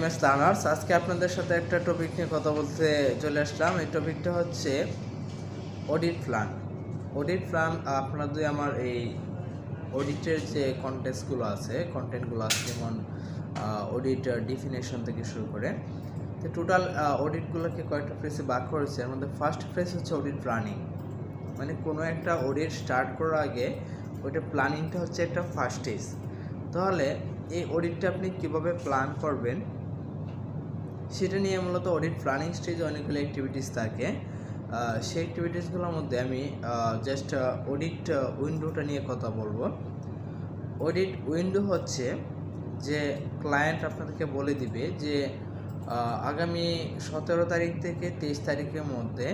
QMS learners. আজকে আপনাদের সাথে একটা টপিক নিয়ে কথা বলতে চলে আসলাম। এই টপিকটা হচ্ছে অডিট প্ল্যান। অডিট প্ল্যান আপনারা যদি আমার এই অডিটের যে কন্টেন্টগুলো আছে যেমন অডিট ডিফিনেশন থেকে শুরু করে তো টোটাল অডিটগুলোকে কয়েকটা ফেজে ভাগ করেছে। এর মধ্যে ফার্স্ট ফেজ হচ্ছে অডিট প্ল্যানিং, মানে কোনো একটা অডিট স্টার্ট করার আগে ওইটা প্ল্যানিংটা হচ্ছে একটা ফার্স্ট স্টেজ। তাহলে এই অডিটটা আপনি কীভাবে প্ল্যান করবেন সেটা নিয়ে মূলত অডিট প্ল্যানিং স্টেজে অনেকগুলো অ্যাক্টিভিটিস থাকে। সেই অ্যাক্টিভিটিসগুলোর মধ্যে আমি জাস্ট অডিট উইন্ডোটা নিয়ে কথা বলবো। অডিট উইন্ডো হচ্ছে যে ক্লায়েন্ট আপনাদেরকে বলে দিবে যে আগামী 17 তারিখ থেকে 23 তারিখের মধ্যে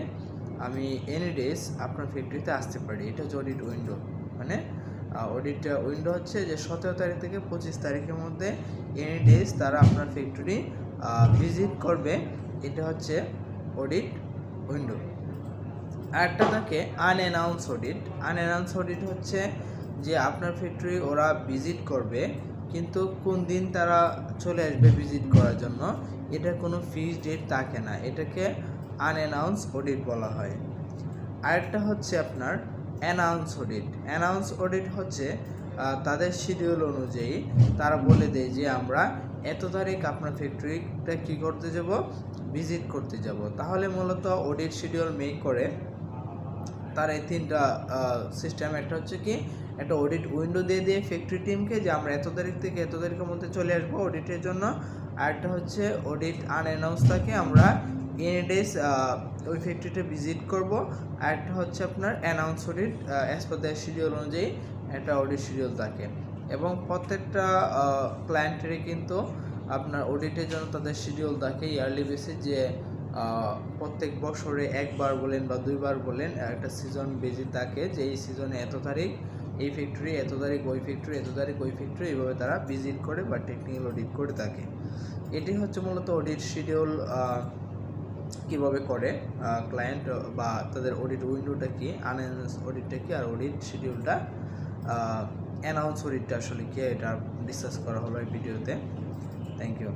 আমি এনি ডেজ আপনার ফ্যাক্টরিতে আসতে পারি। এটা হচ্ছে অডিট উইন্ডো। মানে অডিট উইন্ডো হচ্ছে যে 17 তারিখ থেকে 25 তারিখের মধ্যে এনি ডেজ তারা আপনার ফ্যাক্টরি ভিজিট করবে। এটা হচ্ছে অডিট উইন্ডো। আরেকটা থাকে আনঅ্যানাউন্স অডিট। আনঅ্যানাউন্স অডিট হচ্ছে যে আপনার ফ্যাক্টরি ওরা ভিজিট করবে, কিন্তু কোন দিন তারা চলে আসবে ভিজিট করার জন্য এটা কোনো ফিক্সড ডেট থাকে না। এটাকে আনঅ্যানাউন্স অডিট বলা হয়। আরেকটা হচ্ছে আপনার অ্যানাউন্স অডিট। অ্যানাউন্স অডিট হচ্ছে তাদের শিডিউল অনুযায়ী তারা বলে দেয় যে আমরা এত তারিখ আপনার ফ্যাক্টরিটা কী করতে যাব, ভিজিট করতে যাব। তাহলে মূলত অডিট শিডিউল মেক করে তার এই তিনটা সিস্টেম। একটা হচ্ছে কি একটা অডিট উইন্ডো দিয়ে ফ্যাক্টরি টিমকে যে আমরা এত তারিখ থেকে এত তারিখের মধ্যে চলে আসবো অডিটের জন্য। আরেকটা হচ্ছে অডিট আনঅ্যানাউন্স থাকে, আমরা এনি ডেজ ওই ফ্যাক্টরিটা ভিজিট করব। আরেকটা হচ্ছে আপনার announce audit, as per the schedule অনুযায়ী একটা অডিট শিডিউল থাকে। এবং প্রত্যেকটা ক্লায়েন্টেরই কিন্তু আপনার অডিটের জন্য তাদের শিডিউল থাকে ইয়ারলি বেসিস, যে প্রত্যেক বছরে একবার বলেন বা দুইবার বলেন একটা সিজন বেজে থাকে যে এই সিজনে এত তারিখ এই ফ্যাক্টরি, এত তারিখ ওই ফ্যাক্টরি, এত তারিখ ওই ফ্যাক্টরি, এইভাবে তারা ভিজিট করে বা টেকনিক্যাল অডিট করে থাকে। এটি হচ্ছে মূলত অডিট শিডিউল কীভাবে করে ক্লায়েন্ট বা তাদের অডিট উইন্ডোটা কি, আনঅ্যানাউন্স অডিটটা কি, আর অডিট শিডিউলটা অ্যানাউন্স অডিটটা আসলে কি, এটা ডিসকাস করা হলো এই ভিডিওতে। Thank you.